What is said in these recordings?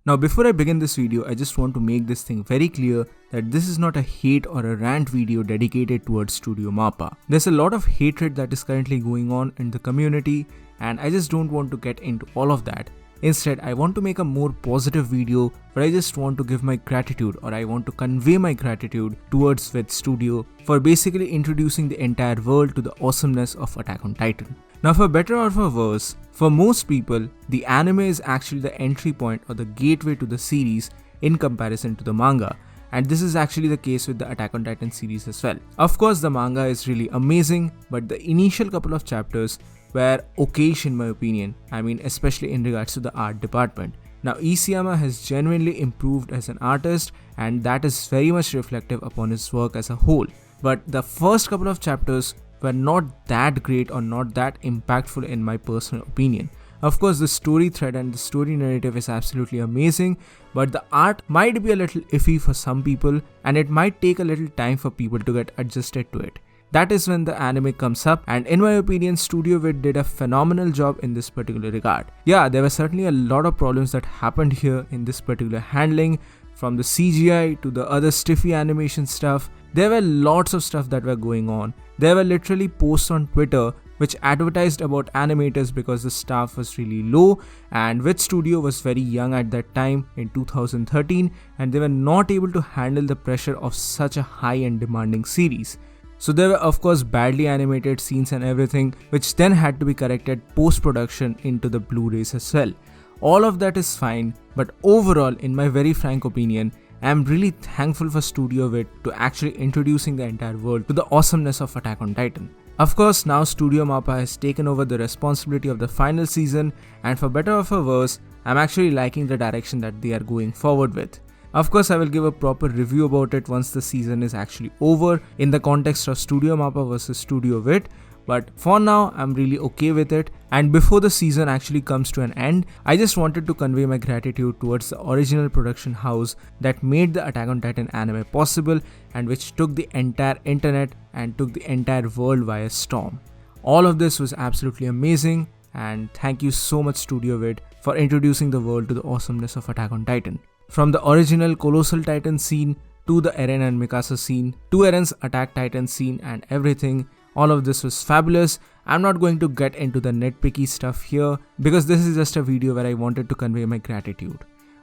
Now before I begin this video, I just want to make this thing very clear that this is not a hate or a rant video dedicated towards Studio Mappa. There's a lot of hatred that is currently going on in the community and I just don't want to get into all of that. Instead, I want to make a more positive video where I just want to give my gratitude or I want to convey my gratitude towards Wit Studio for basically introducing the entire world to the awesomeness of Attack on Titan. Now for better or for worse, for most people, the anime is actually the entry point or the gateway to the series in comparison to the manga. And this is actually the case with the Attack on Titan series as well. Of course, the manga is really amazing, but the initial couple of chapters were okayish in my opinion. I mean, especially in regards to the art department. Now, Isayama has genuinely improved as an artist and that is very much reflective upon his work as a whole. But the first couple of chapters were not that great or not that impactful in my personal opinion. Of course, the story thread and the story narrative is absolutely amazing, but the art might be a little iffy for some people and it might take a little time for people to get adjusted to it. That is when the anime comes up, and in my opinion, Studio Wit did a phenomenal job in this particular regard. Yeah, there were certainly a lot of problems that happened here in this particular handling, from the CGI to the other stiffy animation stuff. There were lots of stuff that were going on. There were literally posts on Twitter which advertised about animators because the staff was really low and Wit Studio was very young at that time in 2013 and they were not able to handle the pressure of such a high and demanding series. So there were of course badly animated scenes and everything which then had to be corrected post-production into the Blu-rays as well. All of that is fine, but overall, in my very frank opinion, I am really thankful for Studio Wit to actually introducing the entire world to the awesomeness of Attack on Titan. Of course, now Studio Mappa has taken over the responsibility of the final season and for better or for worse, I am actually liking the direction that they are going forward with. Of course, I will give a proper review about it once the season is actually over in the context of Studio Mappa versus Studio Wit. But for now, I'm really okay with it. And before the season actually comes to an end, I just wanted to convey my gratitude towards the original production house that made the Attack on Titan anime possible and which took the entire internet and took the entire world by a storm. All of this was absolutely amazing and thank you so much Studio Wit for introducing the world to the awesomeness of Attack on Titan. From the original Colossal Titan scene to the Eren and Mikasa scene to Eren's Attack Titan scene and everything, all of this was fabulous. I'm not going to get into the nitpicky stuff here because this is just a video where I wanted to convey my gratitude.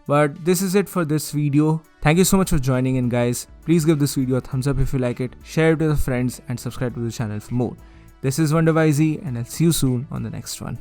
But this is it for this video. Thank you so much for joining in guys. Please give this video a thumbs up if you like it, share it with your friends and subscribe to the channel for more. This is WonderYZ and I'll see you soon on the next one.